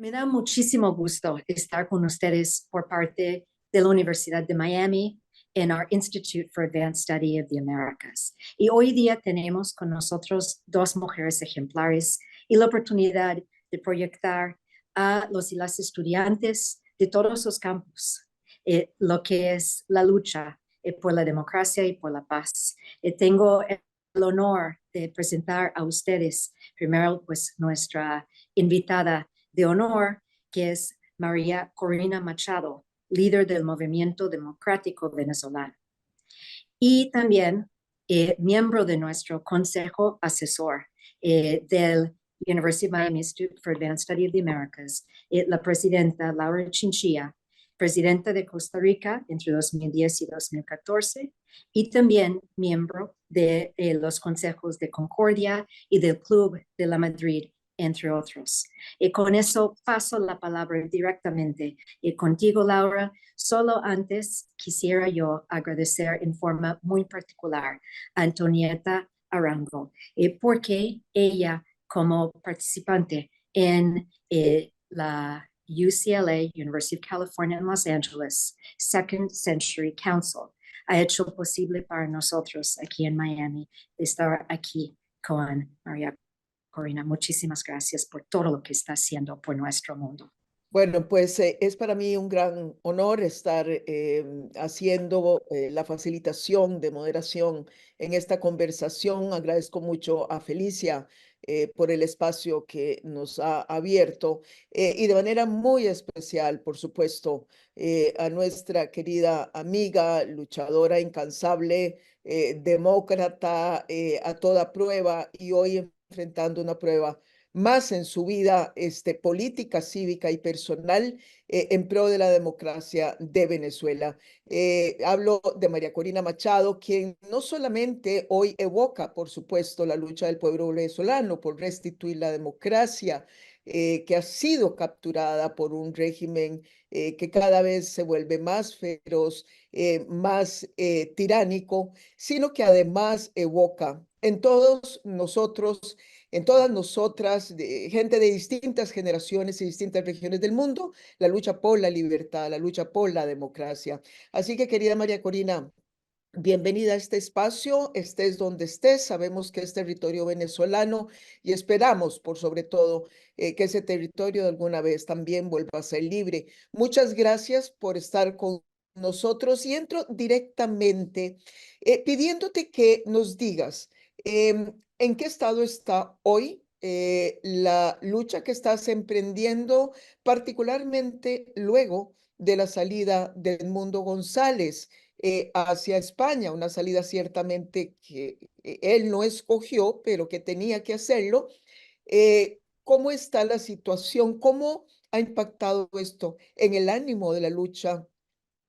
Me da muchísimo gusto estar con ustedes por parte de la Universidad de Miami en our Institute for Advanced Study of the Americas. Y hoy día tenemos con nosotros dos mujeres ejemplares y la oportunidad de proyectar a los y las estudiantes de todos los campos lo que es la lucha por la democracia y por la paz. Tengo el honor de presentar a ustedes primero pues nuestra invitada de honor, que es María Corina Machado, líder del Movimiento Democrático Venezolano. Y también miembro de nuestro consejo asesor del University of Miami Institute for Advanced Study of the Americas, la presidenta Laura Chinchilla, presidenta de Costa Rica entre 2010 y 2014, y también miembro de los consejos de Concordia y del Club de la Madrid, entre otros. Y con eso paso la palabra directamente contigo, Laura. Solo antes quisiera yo agradecer en forma muy particular a Antonieta Arango, porque ella, como participante en la UCLA, University of California en Los Angeles, Second Century Council, ha hecho posible para nosotros aquí en Miami estar aquí con María Corina. Muchísimas gracias por todo lo que está haciendo por nuestro mundo. Bueno, pues es para mí un gran honor estar haciendo la facilitación de moderación en esta conversación. Agradezco mucho a Felicia por el espacio que nos ha abierto y de manera muy especial, por supuesto, a nuestra querida amiga, luchadora incansable, demócrata a toda prueba y hoy enfrentando una prueba más en su vida política, cívica y personal en pro de la democracia de Venezuela. Hablo de María Corina Machado, quien no solamente hoy evoca, por supuesto, la lucha del pueblo venezolano por restituir la democracia, que ha sido capturada por un régimen que cada vez se vuelve más feroz, más tiránico, sino que además evoca en todos nosotros, en todas nosotras, gente de distintas generaciones y distintas regiones del mundo, la lucha por la libertad, la lucha por la democracia. Así que, querida María Corina, bienvenida a este espacio, estés donde estés, sabemos que es territorio venezolano y esperamos, por sobre todo, que ese territorio de alguna vez también vuelva a ser libre. Muchas gracias por estar con nosotros y entro directamente pidiéndote que nos digas ¿en qué estado está hoy la lucha que estás emprendiendo, particularmente luego de la salida de Edmundo González hacia España? Una salida ciertamente que él no escogió, pero que tenía que hacerlo. ¿Cómo está la situación? ¿Cómo ha impactado esto en el ánimo de la lucha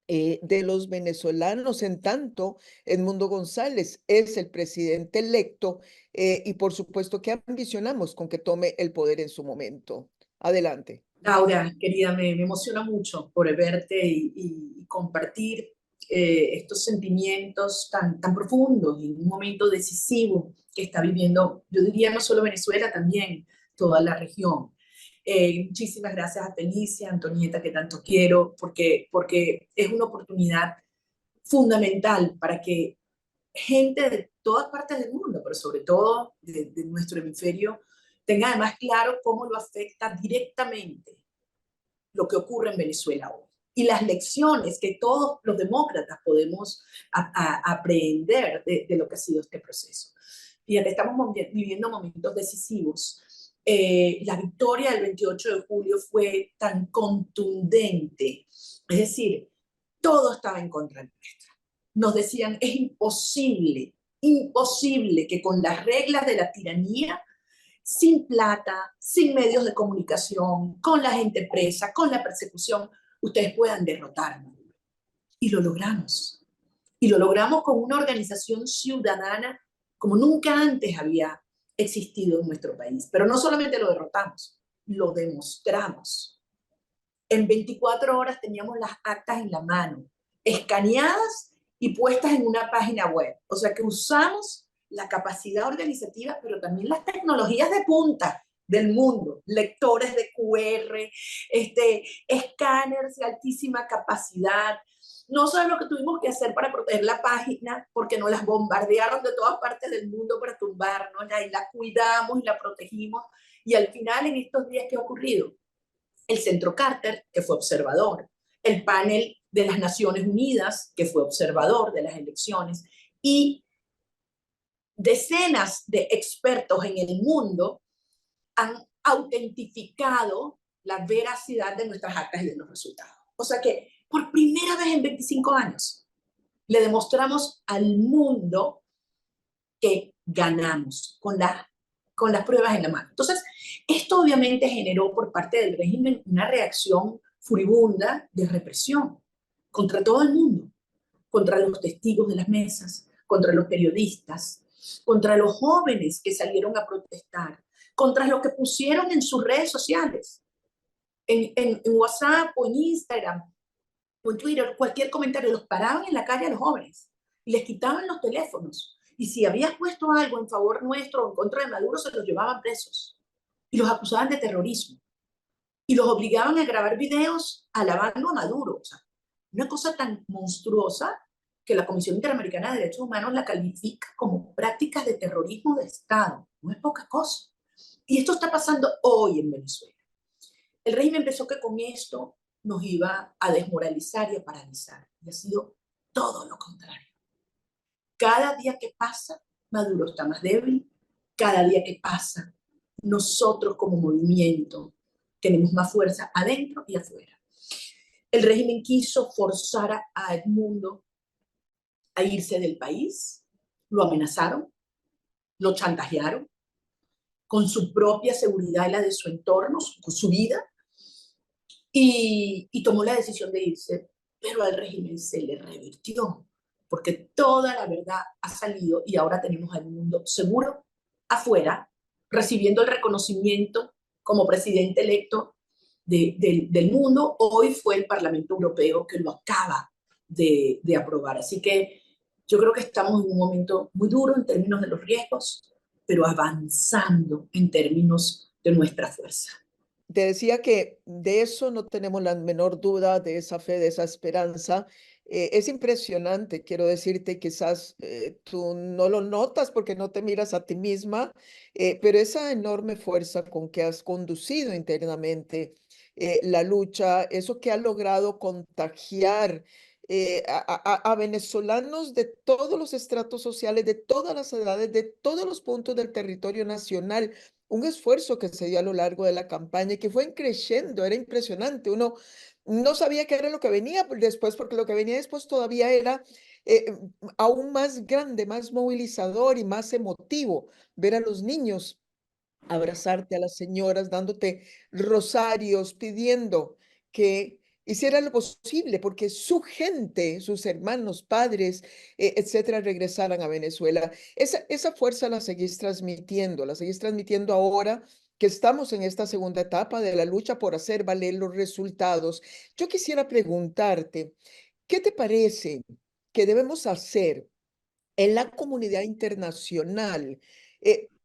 de los venezolanos? En tanto, Edmundo González es el presidente electo y por supuesto que ambicionamos con que tome el poder en su momento. Adelante. Laura, querida, me emociona mucho por verte y compartir estos sentimientos tan profundos en un momento decisivo que está viviendo, yo diría no solo Venezuela, también toda la región. Muchísimas gracias a Felicia, Antonieta, que tanto quiero, porque es una oportunidad fundamental para que gente de todas partes del mundo, pero sobre todo de nuestro hemisferio, tenga además claro cómo lo afecta directamente lo que ocurre en Venezuela hoy y las lecciones que todos los demócratas podemos aprender de lo que ha sido este proceso. Fíjate, estamos viviendo momentos decisivos. La victoria del 28 de julio fue tan contundente, es decir, todo estaba en contra nuestra. Nos decían, es imposible que con las reglas de la tiranía, sin plata, sin medios de comunicación, con la gente presa, con la persecución, ustedes puedan derrotarnos. Y lo logramos. Y lo logramos con una organización ciudadana como nunca antes había existido en nuestro país. Pero no solamente lo derrotamos, lo demostramos. En 24 horas teníamos las actas en la mano, escaneadas y puestas en una página web. O sea que usamos la capacidad organizativa, pero también las tecnologías de punta del mundo, lectores de QR, escáneres de altísima capacidad. No sabes lo que tuvimos que hacer para proteger la página, porque nos las bombardearon de todas partes del mundo para tumbarnos, y la cuidamos y la protegimos. Y al final, en estos días, ¿qué ha ocurrido? El Centro Carter, que fue observador, el panel de las Naciones Unidas, que fue observador de las elecciones, y decenas de expertos en el mundo han autentificado la veracidad de nuestras actas y de los resultados. O sea que por primera vez en 25 años le demostramos al mundo que ganamos con las pruebas en la mano. Entonces, esto obviamente generó por parte del régimen una reacción furibunda de represión contra todo el mundo, contra los testigos de las mesas, contra los periodistas, contra los jóvenes que salieron a protestar, contra los que pusieron en sus redes sociales, en WhatsApp o en Instagram o en Twitter, cualquier comentario, los paraban en la calle a los jóvenes y les quitaban los teléfonos. Y si habías puesto algo en favor nuestro o en contra de Maduro, se los llevaban presos y los acusaban de terrorismo y los obligaban a grabar videos alabando a Maduro. O sea, una cosa tan monstruosa que la Comisión Interamericana de Derechos Humanos la califica como prácticas de terrorismo de Estado. No es poca cosa. Y esto está pasando hoy en Venezuela. El régimen pensó que con esto nos iba a desmoralizar y a paralizar. Y ha sido todo lo contrario. Cada día que pasa, Maduro está más débil. Cada día que pasa, nosotros como movimiento tenemos más fuerza adentro y afuera. El régimen quiso forzar a Edmundo a irse del país, lo amenazaron, lo chantajearon con su propia seguridad y la de su entorno, con su vida, y tomó la decisión de irse, pero al régimen se le revirtió, porque toda la verdad ha salido y ahora tenemos al mundo seguro afuera, recibiendo el reconocimiento como presidente electo del mundo. Hoy fue el Parlamento Europeo que lo acaba de aprobar. Así que yo creo que estamos en un momento muy duro en términos de los riesgos, pero avanzando en términos de nuestra fuerza. Te decía que de eso no tenemos la menor duda, de esa fe, de esa esperanza. Es impresionante, quiero decirte, quizás tú no lo notas porque no te miras a ti misma, pero esa enorme fuerza con que has conducido internamente la lucha, eso que ha logrado contagiar a venezolanos de todos los estratos sociales, de todas las edades, de todos los puntos del territorio nacional, un esfuerzo que se dio a lo largo de la campaña y que fue creciendo, era impresionante. Uno no sabía qué era lo que venía después, porque lo que venía después todavía era aún más grande, más movilizador y más emotivo. Ver a los niños abrazarte, a las señoras dándote rosarios, pidiendo que hiciera lo posible porque su gente, sus hermanos, padres, etcétera, regresaran a Venezuela. Esa fuerza la seguís transmitiendo ahora que estamos en esta segunda etapa de la lucha por hacer valer los resultados. Yo quisiera preguntarte, ¿qué te parece que debemos hacer en la comunidad internacional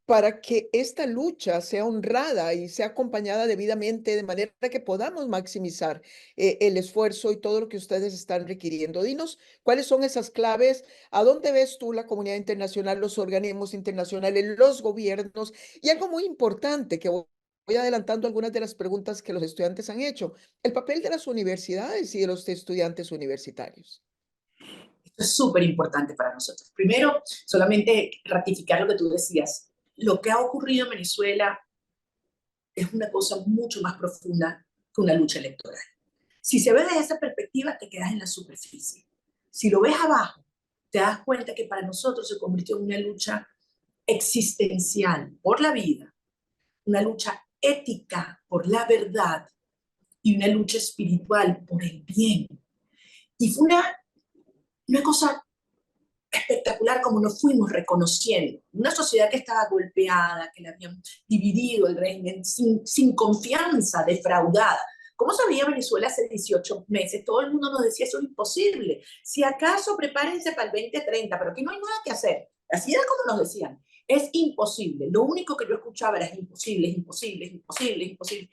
para que esta lucha sea honrada y sea acompañada debidamente de manera que podamos maximizar el esfuerzo y todo lo que ustedes están requiriendo? Dinos cuáles son esas claves, a dónde ves tú la comunidad internacional, los organismos internacionales, los gobiernos, y algo muy importante que voy adelantando algunas de las preguntas que los estudiantes han hecho, el papel de las universidades y de los estudiantes universitarios. Esto es súper importante para nosotros. Primero, solamente ratificar lo que tú decías. Lo que ha ocurrido en Venezuela es una cosa mucho más profunda que una lucha electoral. Si se ve desde esa perspectiva, te quedas en la superficie. Si lo ves abajo, te das cuenta que para nosotros se convirtió en una lucha existencial por la vida, una lucha ética por la verdad y una lucha espiritual por el bien. Y fue una cosa espectacular como nos fuimos reconociendo. Una sociedad que estaba golpeada, que la habían dividido el régimen, sin confianza, defraudada. ¿Cómo sabía Venezuela hace 18 meses? Todo el mundo nos decía, eso es imposible. Si acaso prepárense para el 2030, pero aquí no hay nada que hacer. Así era como nos decían. Es imposible. Lo único que yo escuchaba era es imposible, es imposible, es imposible, es imposible.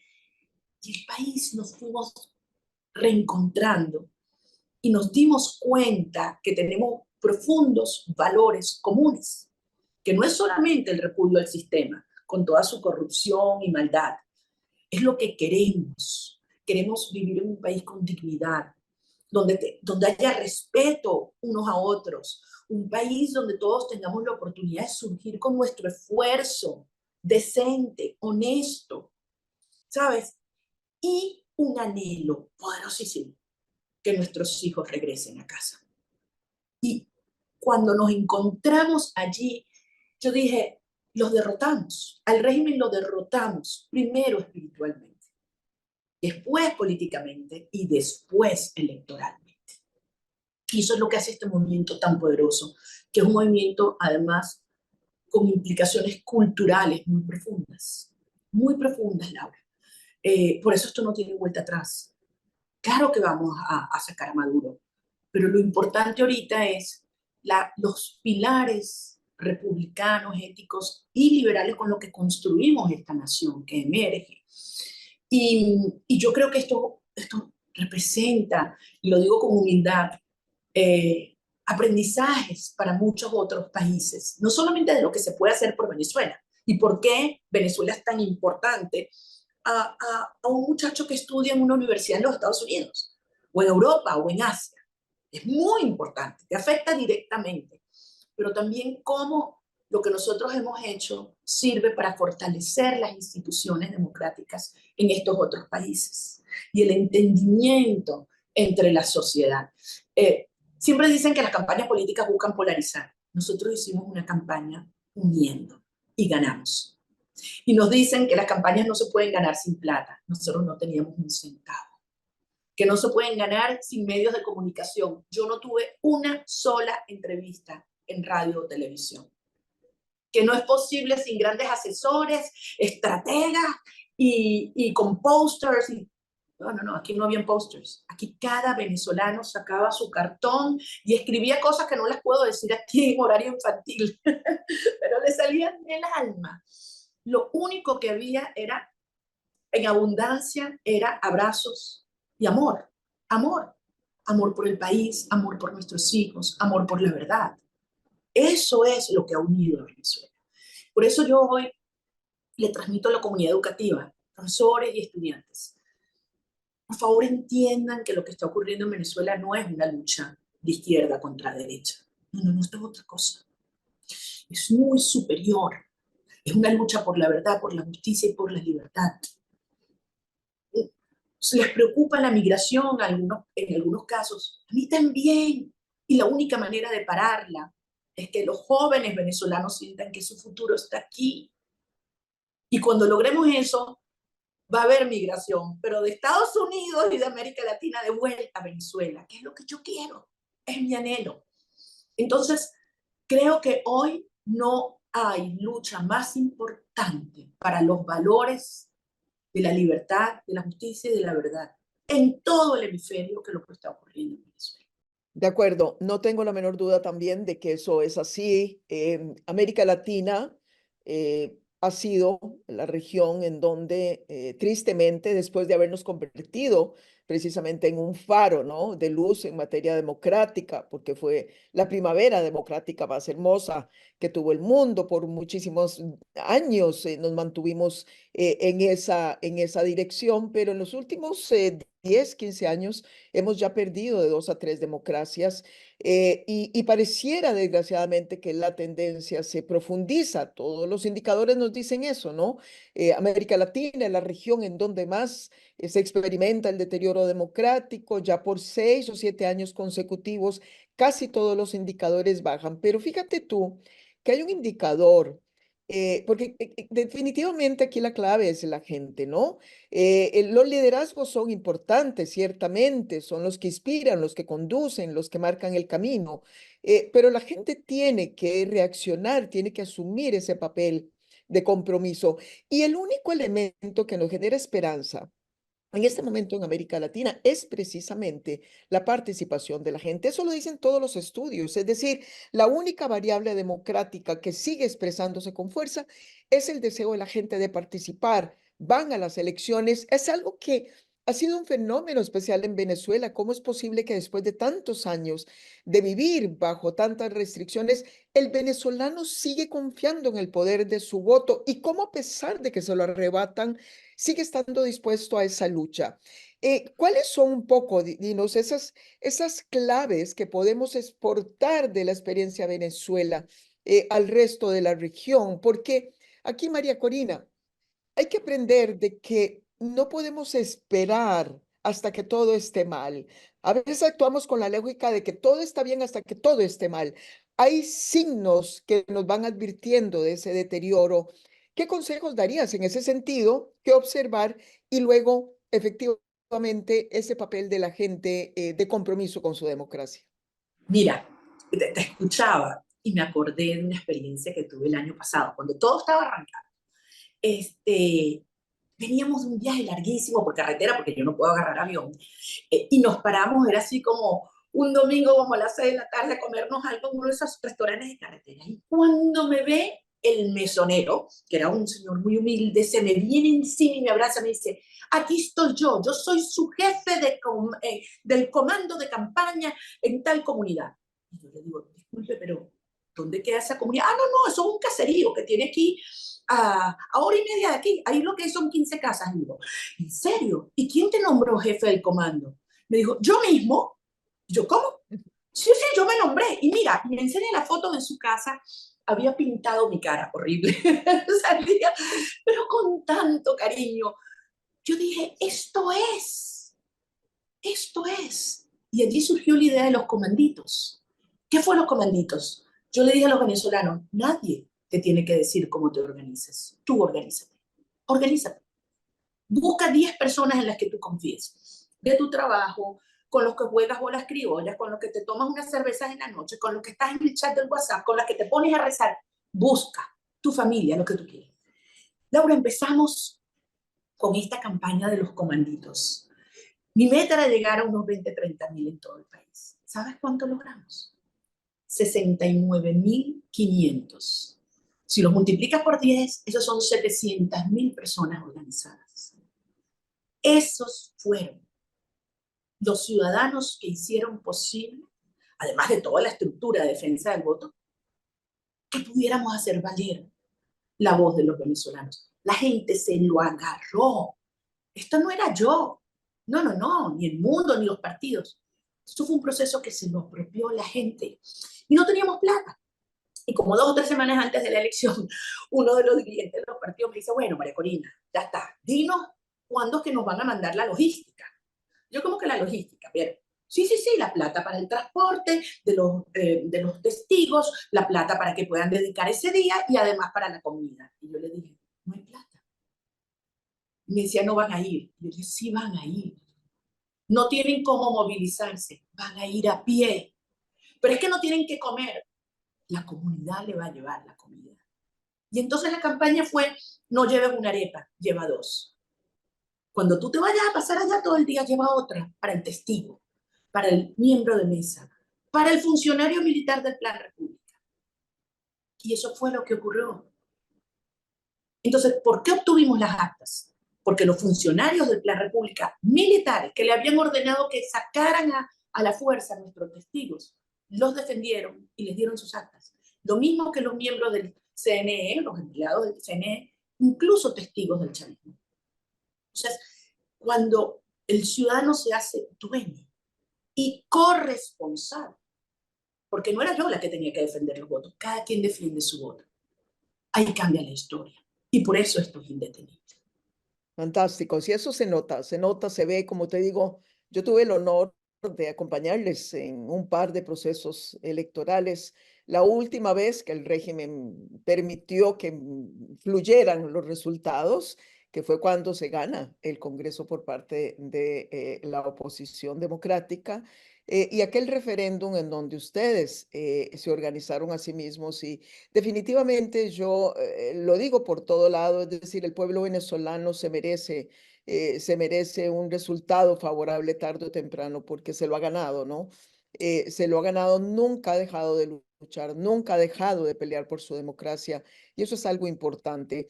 Y el país nos fuimos reencontrando y nos dimos cuenta que tenemos profundos valores comunes, que no es solamente el repudio al sistema, con toda su corrupción y maldad, es lo que queremos. Queremos vivir en un país con dignidad, donde haya respeto unos a otros, un país donde todos tengamos la oportunidad de surgir con nuestro esfuerzo, decente, honesto, ¿sabes? Y un anhelo poderosísimo, que nuestros hijos regresen a casa. Y cuando nos encontramos allí, yo dije, los derrotamos, al régimen lo derrotamos, primero espiritualmente, después políticamente y después electoralmente. Y eso es lo que hace este movimiento tan poderoso, que es un movimiento además con implicaciones culturales muy profundas, Laura. Por eso esto no tiene vuelta atrás. Claro que vamos a sacar a Maduro, pero lo importante ahorita es los pilares republicanos, éticos y liberales con los que construimos esta nación que emerge. Y yo creo que esto representa, y lo digo con humildad, aprendizajes para muchos otros países, no solamente de lo que se puede hacer por Venezuela y por qué Venezuela es tan importante a un muchacho que estudia en una universidad en los Estados Unidos, o en Europa, o en Asia. Es muy importante, te afecta directamente, pero también cómo lo que nosotros hemos hecho sirve para fortalecer las instituciones democráticas en estos otros países y el entendimiento entre la sociedad. Siempre dicen que las campañas políticas buscan polarizar. Nosotros hicimos una campaña uniendo y ganamos. Y nos dicen que las campañas no se pueden ganar sin plata. Nosotros no teníamos un centavo. Que no se pueden ganar sin medios de comunicación. Yo no tuve una sola entrevista en radio o televisión. Que no es posible sin grandes asesores, estrategas y con posters. No, aquí no habían posters. Aquí cada venezolano sacaba su cartón y escribía cosas que no las puedo decir aquí en horario infantil, pero le salían del alma. Lo único que había era, en abundancia, era abrazos y amor. Amor. Amor por el país, amor por nuestros hijos, amor por la verdad. Eso es lo que ha unido a Venezuela. Por eso yo hoy le transmito a la comunidad educativa, profesores y estudiantes, por favor entiendan que lo que está ocurriendo en Venezuela no es una lucha de izquierda contra derecha. No, esto es otra cosa. Es muy superior. Es una lucha por la verdad, por la justicia y por la libertad. Les preocupa la migración en algunos casos. A mí también. Y la única manera de pararla es que los jóvenes venezolanos sientan que su futuro está aquí. Y cuando logremos eso, va a haber migración, pero de Estados Unidos y de América Latina de vuelta a Venezuela, que es lo que yo quiero, es mi anhelo. Entonces, creo que hoy no hay lucha más importante para los valores de la libertad, de la justicia y de la verdad en todo el hemisferio que lo que está ocurriendo en Venezuela. De acuerdo, no tengo la menor duda también de que eso es así. América Latina ha sido la región en donde, tristemente, después de habernos convertido precisamente en un faro, ¿no?, de luz en materia democrática, porque fue la primavera democrática más hermosa que tuvo el mundo por muchísimos años, nos mantuvimos en esa dirección, pero en los últimos 10, 15 años hemos ya perdido de 2 a 3 democracias y pareciera desgraciadamente que la tendencia se profundiza. Todos los indicadores nos dicen eso, ¿no? América Latina es la región en donde más se experimenta el deterioro democrático, ya por 6 o 7 años consecutivos, casi todos los indicadores bajan. Pero fíjate tú que hay un indicador, porque definitivamente aquí la clave es la gente, ¿no? Los liderazgos son importantes, ciertamente, son los que inspiran, los que conducen, los que marcan el camino, pero la gente tiene que reaccionar, tiene que asumir ese papel de compromiso. Y el único elemento que nos genera esperanza en este momento en América Latina es precisamente la participación de la gente. Eso lo dicen todos los estudios. Es decir, la única variable democrática que sigue expresándose con fuerza es el deseo de la gente de participar. Van a las elecciones. Es algo que ha sido un fenómeno especial en Venezuela. ¿Cómo es posible que después de tantos años de vivir bajo tantas restricciones, el venezolano sigue confiando en el poder de su voto? Y cómo, a pesar de que se lo arrebatan, sigue estando dispuesto a esa lucha? ¿Cuáles son un poco, dinos, esas claves que podemos exportar de la experiencia Venezuela al resto de la región? Porque aquí, María Corina, hay que aprender de que no podemos esperar hasta que todo esté mal. A veces actuamos con la lógica de que todo está bien hasta que todo esté mal. Hay signos que nos van advirtiendo de ese deterioro. ¿Qué consejos darías en ese sentido? ¿Qué observar? Y luego, efectivamente, ese papel de la gente de compromiso con su democracia. Mira, te escuchaba y me acordé de una experiencia que tuve el año pasado, cuando todo estaba arrancando. Veníamos de un viaje larguísimo por carretera, porque yo no puedo agarrar avión, y nos paramos, era así como un domingo como a las 6 de la tarde a comernos algo en uno de esos restaurantes de carretera. Y cuando me ve el mesonero, que era un señor muy humilde, se me viene encima y me abraza y me dice: aquí estoy yo soy su jefe del comando de campaña en tal comunidad. Y yo le digo: disculpe, pero ¿dónde queda esa comunidad? Ah, no, no, eso es un caserío que tiene aquí a hora y media de aquí. Ahí lo que son 15 casas. Y digo: ¿en serio? ¿Y quién te nombró jefe del comando? Me dijo: yo mismo. Y yo: ¿cómo? Sí, sí, yo me nombré. Y mira, me enseña la foto de su casa. Había pintado mi cara, horrible. Salía, pero con tanto cariño. Yo dije: esto es. Y allí surgió la idea de los comanditos. ¿Qué fue los comanditos? Yo le dije a los venezolanos: nadie te tiene que decir cómo te organices. Tú organízate. Organízate. Busca 10 personas en las que tú confíes. De tu trabajo, con los que juegas bolas criollas, con los que te tomas unas cervezas en la noche, con los que estás en el chat del WhatsApp, con los que te pones a rezar. Busca tu familia, lo que tú quieres. Laura, empezamos con esta campaña de los comanditos. Mi meta era llegar a unos 20, 30 mil en todo el país. ¿Sabes cuánto logramos? 69.500. Si los multiplicas por 10, esos son 700.000 personas organizadas. Esos fueron los ciudadanos que hicieron posible, además de toda la estructura de defensa del voto, que pudiéramos hacer valer la voz de los venezolanos. La gente se lo agarró. Esto no era yo. No, no, no, ni el mundo, ni los partidos. Esto fue un proceso que se lo apropió la gente. Y no teníamos plata. Y como 2 o 3 semanas antes de la elección, uno de los dirigentes de los partidos me dice: bueno, María Corina, ya está, dinos cuándo es que nos van a mandar la logística. Yo como que la logística, pero sí, sí, sí, la plata para el transporte de los testigos, la plata para que puedan dedicar ese día y además para la comida. Y yo le dije: no hay plata. Y me decía: no van a ir. Y yo le dije: sí van a ir. No tienen cómo movilizarse, van a ir a pie. Pero es que no tienen que comer. La comunidad le va a llevar la comida. Y entonces la campaña fue: no lleves una arepa, lleva 2. Cuando tú te vayas a pasar allá todo el día, lleva otra para el testigo, para el miembro de mesa, para el funcionario militar del Plan República. Y eso fue lo que ocurrió. Entonces, ¿por qué obtuvimos las actas? Porque los funcionarios del Plan República, militares, que le habían ordenado que sacaran a la fuerza a nuestros testigos, los defendieron y les dieron sus actas. Lo mismo que los miembros del CNE, los empleados del CNE, incluso testigos del chavismo. Entonces, cuando el ciudadano se hace dueño y corresponsable, porque no era yo la que tenía que defender los votos, cada quien defiende su voto, ahí cambia la historia. Y por eso esto es indetenible. Fantástico. Sí, eso se nota, se ve, como te digo, yo tuve el honor de acompañarles en un par de procesos electorales. La última vez que el régimen permitió que fluyeran los resultados, que fue cuando se gana el Congreso por parte de la oposición democrática, y aquel referéndum en donde ustedes se organizaron a sí mismos. Y definitivamente yo lo digo por todo lado, es decir, el pueblo venezolano se merece se merece un resultado favorable tarde o temprano porque se lo ha ganado, ¿no? Se lo ha ganado, nunca ha dejado de luchar, nunca ha dejado de pelear por su democracia y eso es algo importante.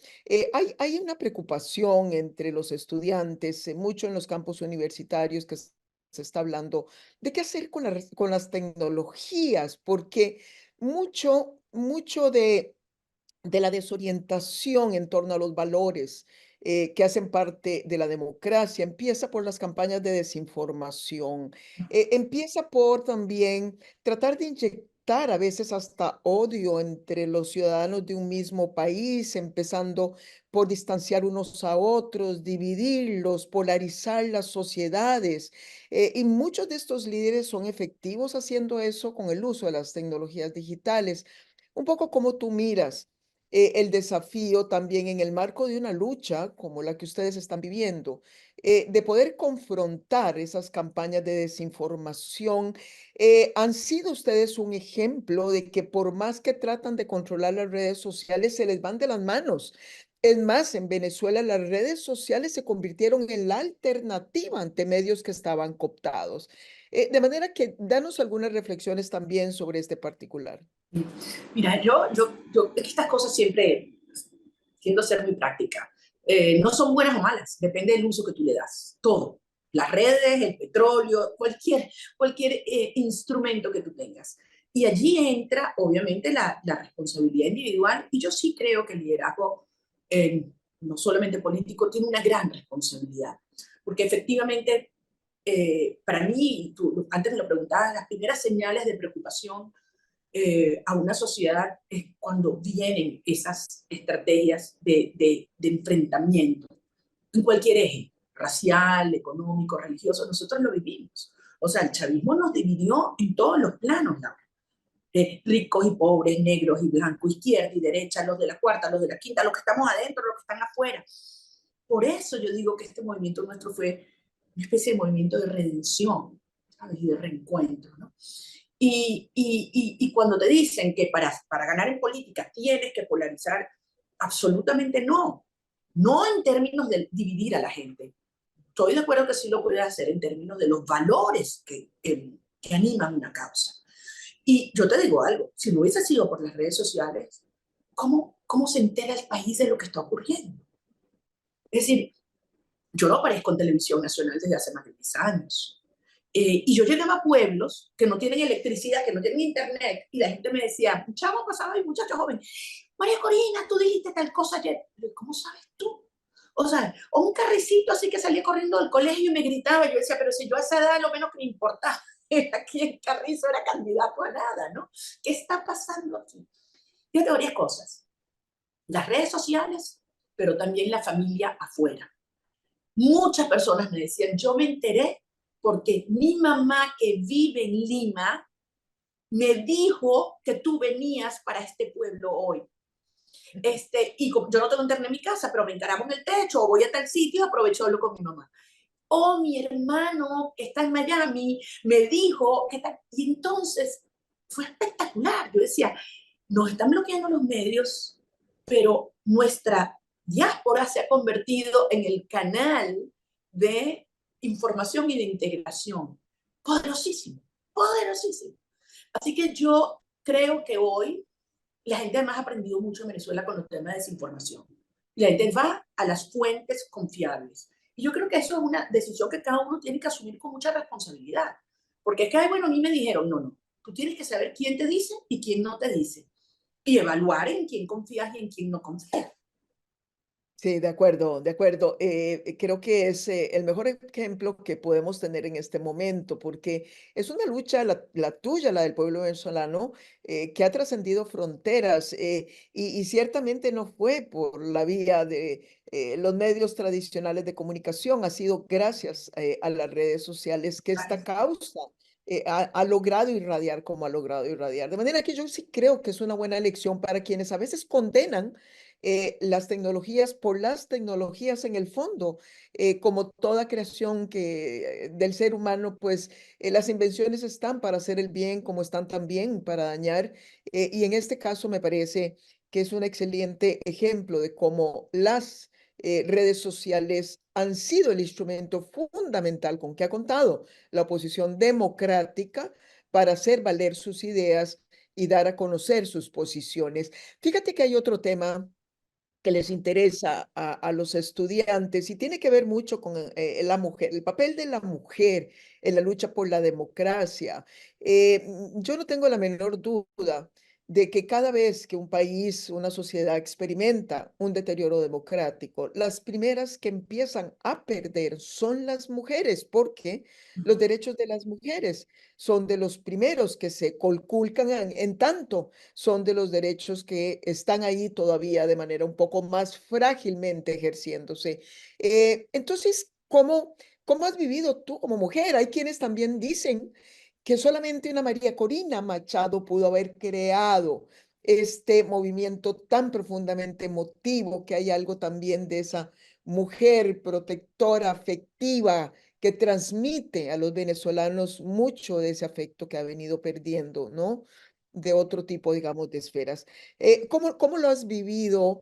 Hay una preocupación entre los estudiantes, mucho en los campos universitarios que se está hablando de qué hacer con las tecnologías, porque mucho de la desorientación en torno a los valores que hacen parte de la democracia. Empieza por las campañas de desinformación, empieza por también tratar de inyectar a veces hasta odio entre los ciudadanos de un mismo país, empezando por distanciar unos a otros, dividirlos, polarizar las sociedades. Y muchos de estos líderes son efectivos haciendo eso con el uso de las tecnologías digitales. Un poco como tú miras el desafío también en el marco de una lucha como la que ustedes están viviendo, de poder confrontar esas campañas de desinformación. ¿Han sido ustedes un ejemplo de que por más que tratan de controlar las redes sociales, se les van de las manos? Es más, en Venezuela las redes sociales se convirtieron en la alternativa ante medios que estaban cooptados. De manera que danos algunas reflexiones también sobre este particular. Mira, es que estas cosas siempre tiendo a ser muy práctica. No son buenas o malas, depende del uso que tú le das. Todo. Las redes, el petróleo, cualquier instrumento que tú tengas. Y allí entra, obviamente, la responsabilidad individual. Y yo sí creo que el liderazgo, no solamente político, tiene una gran responsabilidad. Porque efectivamente, para mí, tú antes me lo preguntabas, las primeras señales de preocupación a una sociedad es cuando vienen esas estrategias de enfrentamiento en cualquier eje, racial, económico, religioso. Nosotros lo vivimos. O sea, el chavismo nos dividió en todos los planos, ¿no? Ricos y pobres, negros y blancos, izquierda y derecha, los de la cuarta, los de la quinta, los que estamos adentro, los que están afuera. Por eso yo digo que este movimiento nuestro fue una especie de movimiento de redención, ¿sabes? Y de reencuentro, ¿no? Y cuando te dicen que para ganar en política tienes que polarizar, absolutamente no. No en términos de dividir a la gente. Estoy de acuerdo que sí lo puedes hacer en términos de los valores que animan una causa. Y yo te digo algo, si no hubiese sido por las redes sociales, ¿cómo se entera el país de lo que está ocurriendo? Es decir, yo no aparezco en televisión nacional desde hace más de 10 años. Y yo llegaba a pueblos que no tienen electricidad, que no tienen internet, y la gente me decía, un chavo pasaba y muchacho joven, María Corina, tú dijiste tal cosa ayer. ¿Cómo sabes tú? O sea, o un carricito así que salía corriendo del colegio y me gritaba, y yo decía, pero si yo a esa edad lo menos que me importaba era que el carrizo era candidato a nada, ¿no? ¿Qué está pasando aquí? Fíjate varias cosas. Las redes sociales, pero también la familia afuera. Muchas personas me decían, yo me enteré porque mi mamá que vive en Lima me dijo que tú venías para este pueblo hoy. Y yo no tengo internet en mi casa, pero me encaramos en el techo o voy a tal sitio, aprovecho hablo con mi mamá. O mi hermano que está en Miami me dijo que tal. Y entonces fue espectacular. Yo decía, nos están bloqueando los medios, pero nuestra diáspora se ha convertido en el canal de información y de integración. Poderosísimo, poderosísimo. Así que yo creo que hoy la gente además ha aprendido mucho en Venezuela con los temas de desinformación. La gente va a las fuentes confiables. Y yo creo que eso es una decisión que cada uno tiene que asumir con mucha responsabilidad. Porque es que, bueno, a mí me dijeron, no. Tú tienes que saber quién te dice y quién no te dice. Y evaluar en quién confías y en quién no confías. Sí, de acuerdo, de acuerdo. Creo que es el mejor ejemplo que podemos tener en este momento, porque es una lucha, la tuya, la del pueblo venezolano, que ha trascendido fronteras y ciertamente no fue por la vía de los medios tradicionales de comunicación, ha sido gracias a las redes sociales que esta causa ha logrado irradiar como ha logrado irradiar. De manera que yo sí creo que es una buena elección para quienes a veces condenan las tecnologías por las tecnologías en el fondo, como toda creación del ser humano, pues las invenciones están para hacer el bien como están también para dañar. Y en este caso me parece que es un excelente ejemplo de cómo las redes sociales han sido el instrumento fundamental con que ha contado la oposición democrática para hacer valer sus ideas y dar a conocer sus posiciones. Fíjate que hay otro tema que les interesa a los estudiantes y tiene que ver mucho con la mujer, el papel de la mujer en la lucha por la democracia. Yo no tengo la menor duda de que cada vez que un país, una sociedad experimenta un deterioro democrático, las primeras que empiezan a perder son las mujeres, porque los derechos de las mujeres son de los primeros que se conculcan en tanto son de los derechos que están ahí todavía de manera un poco más frágilmente ejerciéndose. Entonces, ¿cómo has vivido tú como mujer? Hay quienes también dicen que solamente una María Corina Machado pudo haber creado este movimiento tan profundamente emotivo, que hay algo también de esa mujer protectora, afectiva, que transmite a los venezolanos mucho de ese afecto que ha venido perdiendo, ¿no? De otro tipo, digamos, de esferas. ¿Cómo lo has vivido?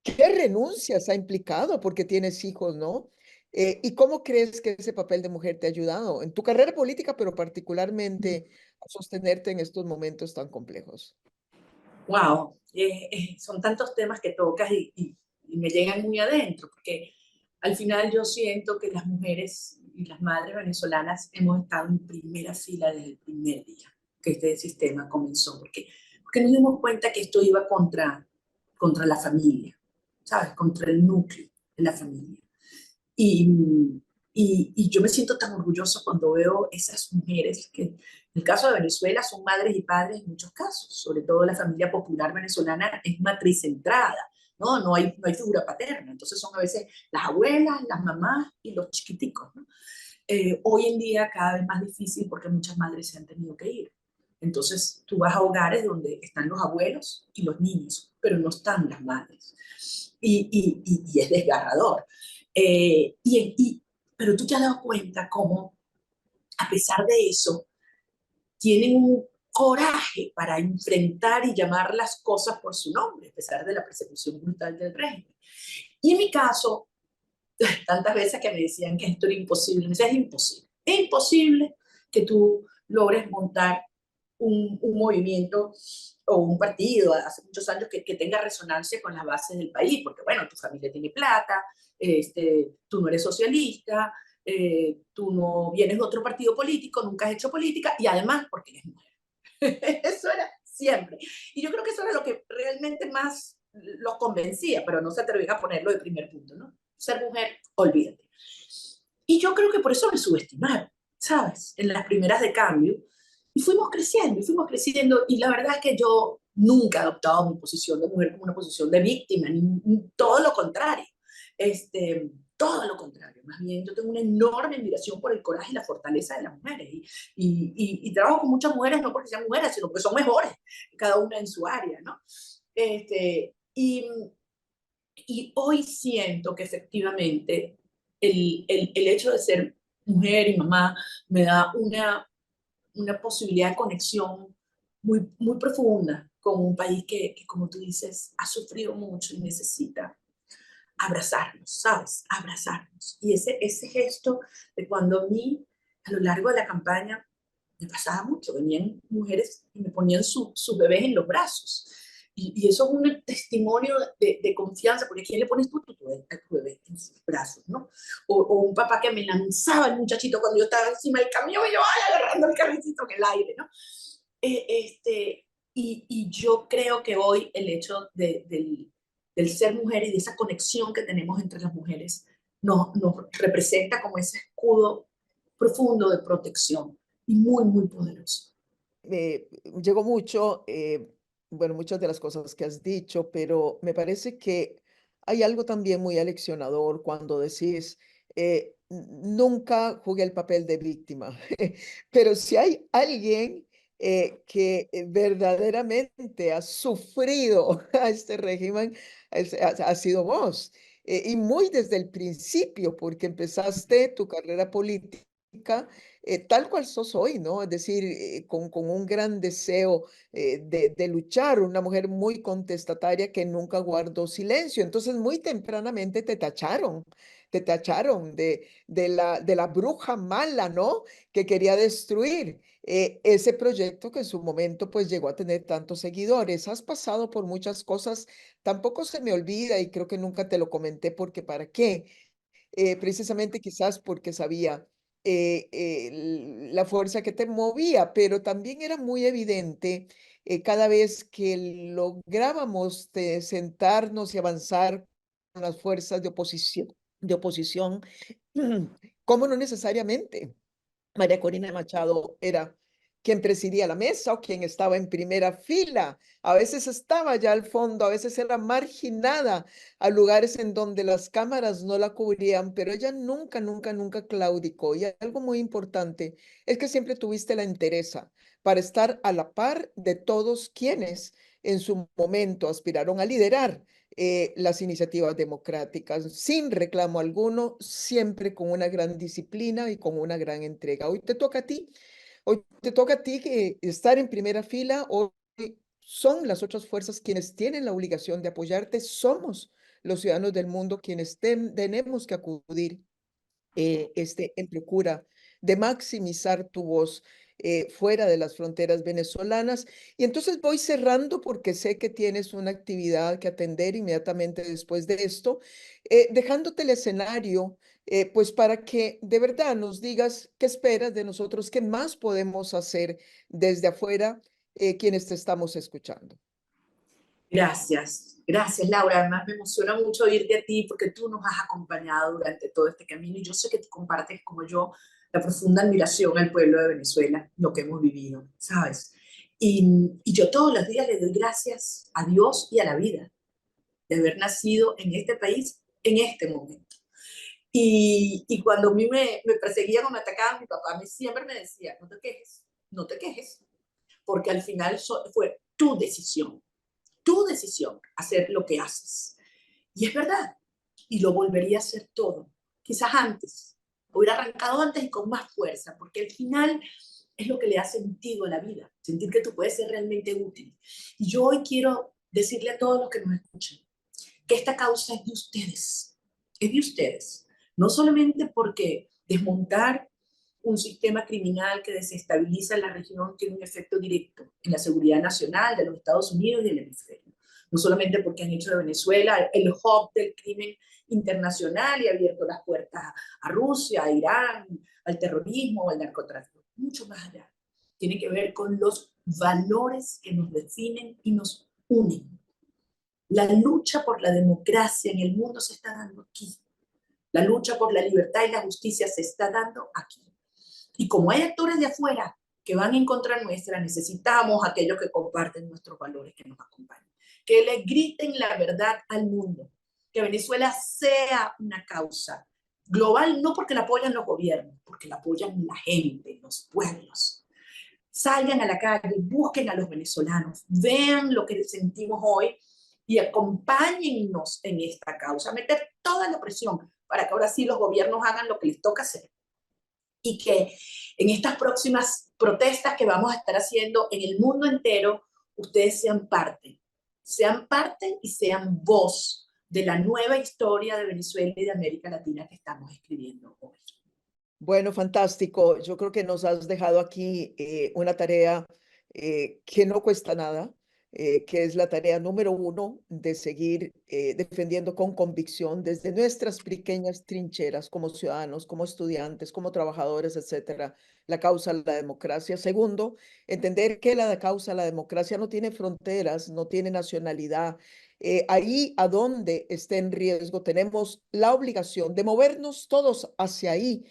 ¿Qué renuncias ha implicado? Porque tienes hijos, ¿no? ¿Y cómo crees que ese papel de mujer te ha ayudado en tu carrera política, pero particularmente a sostenerte en estos momentos tan complejos? Wow, son tantos temas que tocas y me llegan muy adentro, porque al final yo siento que las mujeres y las madres venezolanas hemos estado en primera fila desde el primer día que este sistema comenzó, porque nos dimos cuenta que esto iba contra la familia, ¿sabes? Contra el núcleo de la familia. Y, y yo me siento tan orgullosa cuando veo esas mujeres que, en el caso de Venezuela, son madres y padres en muchos casos, sobre todo la familia popular venezolana es matricentrada, ¿no? No hay figura paterna, entonces son a veces las abuelas, las mamás y los chiquiticos, ¿no? Hoy en día cada vez más difícil porque muchas madres se han tenido que ir. Entonces tú vas a hogares donde están los abuelos y los niños, pero no están las madres. Y es desgarrador. Pero tú te has dado cuenta cómo, a pesar de eso, tienen un coraje para enfrentar y llamar las cosas por su nombre, a pesar de la persecución brutal del régimen. Y en mi caso, tantas veces que me decían que esto era imposible, me decían, es imposible. Es imposible que tú logres montar un movimiento o un partido hace muchos años que tenga resonancia con las bases del país, porque bueno, tu familia tiene plata, tú no eres socialista, tú no vienes de otro partido político, nunca has hecho política y además porque eres mujer. Eso era siempre. Y yo creo que eso era lo que realmente más los convencía, pero no se atrevían a ponerlo de primer punto, ¿no? Ser mujer, olvídate. Y yo creo que por eso me subestimaron, ¿sabes? En las primeras de cambio. Y fuimos creciendo. Y la verdad es que yo nunca he adoptado mi posición de mujer como una posición de víctima, ni todo lo contrario. Todo lo contrario. Más bien, yo tengo una enorme admiración por el coraje y la fortaleza de las mujeres. Y trabajo con muchas mujeres, no porque sean mujeres, sino porque son mejores, cada una en su área, ¿no? Este, y, y hoy siento que efectivamente el hecho de ser mujer y mamá me da una posibilidad de conexión muy profunda con un país que, como tú dices, ha sufrido mucho y necesita abrazarnos, ¿sabes? Abrazarnos. Y ese gesto de cuando a mí, a lo largo de la campaña, me pasaba mucho, venían mujeres y me ponían sus bebés en los brazos. Y eso es un testimonio de confianza, porque ¿quién le pones tú a tu bebé en sus brazos, ¿no? O un papá que me lanzaba el muchachito cuando yo estaba encima del camión y yo ay, agarrando el carricito en el aire, ¿no? Y yo creo que hoy el hecho del ser mujer y de esa conexión que tenemos entre las mujeres nos representa como ese escudo profundo de protección y muy poderoso. Llegó mucho, bueno, muchas de las cosas que has dicho, pero me parece que hay algo también muy aleccionador cuando decís, nunca jugué el papel de víctima, pero si hay alguien que verdaderamente ha sufrido a este régimen, ha sido vos. Y muy desde el principio, porque empezaste tu carrera política tal cual sos hoy, ¿no? Es decir, con un gran deseo de luchar, una mujer muy contestataria que nunca guardó silencio. Entonces, muy tempranamente te tacharon de la bruja mala, ¿no? Que quería destruir ese proyecto que en su momento pues llegó a tener tantos seguidores. Has pasado por muchas cosas, tampoco se me olvida y creo que nunca te lo comenté porque ¿para qué? Precisamente quizás porque sabía la fuerza que te movía, pero también era muy evidente cada vez que lográbamos sentarnos y avanzar con las fuerzas de oposición, cómo no necesariamente María Corina Machado era quien presidía la mesa o quien estaba en primera fila. A veces estaba ya al fondo, a veces era marginada a lugares en donde las cámaras no la cubrían, pero ella nunca, nunca, nunca claudicó. Y algo muy importante es que siempre tuviste la entereza para estar a la par de todos quienes en su momento aspiraron a liderar las iniciativas democráticas sin reclamo alguno, siempre con una gran disciplina y con una gran entrega. Hoy te toca a ti, hoy te toca a ti que estar en primera fila, hoy son las otras fuerzas quienes tienen la obligación de apoyarte, somos los ciudadanos del mundo quienes tenemos que acudir en procura de maximizar tu voz fuera de las fronteras venezolanas. Y entonces voy cerrando porque sé que tienes una actividad que atender inmediatamente después de esto, dejándote el escenario, pues para que de verdad nos digas qué esperas de nosotros, qué más podemos hacer desde afuera, quienes te estamos escuchando. Gracias, gracias Laura. Además me emociona mucho oírte a ti porque tú nos has acompañado durante todo este camino y yo sé que tú compartes como yo la profunda admiración al pueblo de Venezuela, lo que hemos vivido, ¿sabes? Y yo todos los días le doy gracias a Dios y a la vida de haber nacido en este país en este momento. Y cuando a mí me perseguían o me atacaban, mi papá siempre me decía, no te quejes, no te quejes, porque al final fue tu decisión hacer lo que haces. Y es verdad, y lo volvería a hacer todo, quizás antes, hubiera arrancado antes y con más fuerza, porque al final es lo que le da sentido a la vida, sentir que tú puedes ser realmente útil. Y yo hoy quiero decirle a todos los que nos escuchan que esta causa es de ustedes, no solamente porque desmontar un sistema criminal que desestabiliza la región tiene un efecto directo en la seguridad nacional de los Estados Unidos y del hemisferio. No solamente porque han hecho de Venezuela el hub del crimen internacional y ha abierto las puertas a Rusia, a Irán, al terrorismo, al narcotráfico. Mucho más allá. Tiene que ver con los valores que nos definen y nos unen. La lucha por la democracia en el mundo se está dando aquí. La lucha por la libertad y la justicia se está dando aquí. Y como hay actores de afuera que van en contra nuestra, necesitamos a aquellos que comparten nuestros valores, que nos acompañen, que le griten la verdad al mundo, que Venezuela sea una causa global, no porque la apoyan los gobiernos, porque la apoyan la gente, los pueblos. Salgan a la calle, busquen a los venezolanos, vean lo que sentimos hoy y acompáñennos en esta causa, meter toda la presión para que ahora sí los gobiernos hagan lo que les toca hacer y que en estas próximas protestas que vamos a estar haciendo en el mundo entero, ustedes sean parte y sean voz de la nueva historia de Venezuela y de América Latina que estamos escribiendo hoy. Bueno, fantástico. Yo creo que nos has dejado aquí una tarea que no cuesta nada, que es la tarea número uno de seguir defendiendo con convicción desde nuestras pequeñas trincheras como ciudadanos, como estudiantes, como trabajadores, etcétera, la causa de la democracia. Segundo, entender que la causa de la democracia no tiene fronteras, no tiene nacionalidad. Ahí a donde esté en riesgo, tenemos la obligación de movernos todos hacia ahí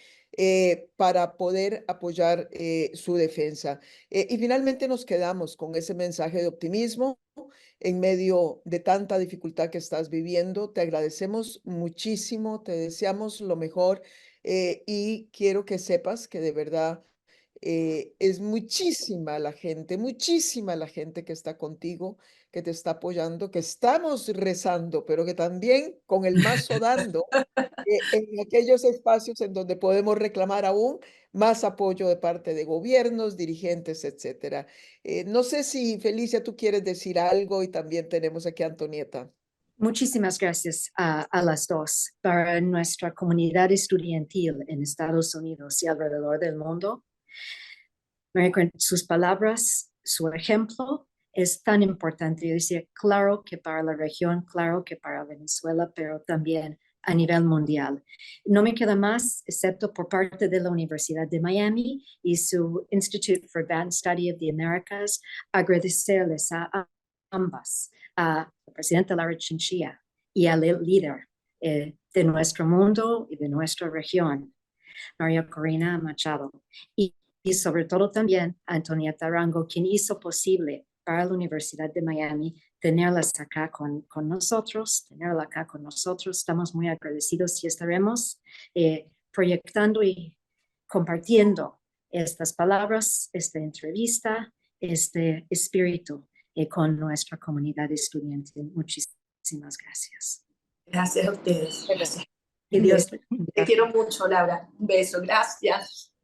para poder apoyar su defensa. Y finalmente nos quedamos con ese mensaje de optimismo en medio de tanta dificultad que estás viviendo. Te agradecemos muchísimo, te deseamos lo mejor y quiero que sepas que de verdad es muchísima la gente que está contigo, que te está apoyando, que estamos rezando, pero que también con el mazo dando en aquellos espacios en donde podemos reclamar aún más apoyo de parte de gobiernos, dirigentes, etcétera. No sé si, Felicia, tú quieres decir algo y también tenemos aquí a Antonieta. Muchísimas gracias a las dos. Para nuestra comunidad estudiantil en Estados Unidos y alrededor del mundo, sus palabras, su ejemplo es tan importante. Yo decía, claro que para la región, claro que para Venezuela, pero también a nivel mundial. No me queda más, excepto por parte de la Universidad de Miami y su Institute for Advanced Study of the Americas, agradecerles a ambas, a la presidenta Laura Chinchilla y al líder de nuestro mundo y de nuestra región, María Corina Machado, y sobre todo también a Antonieta Arango, quien hizo posible para la Universidad de Miami tenerlas acá con nosotros, tenerla acá con nosotros. Estamos muy agradecidos y estaremos proyectando y compartiendo estas palabras, esta entrevista, este espíritu con nuestra comunidad estudiantil. Muchísimas gracias. Gracias a ustedes. Gracias. Y Dios Te quiero mucho, Laura. Un beso. Gracias.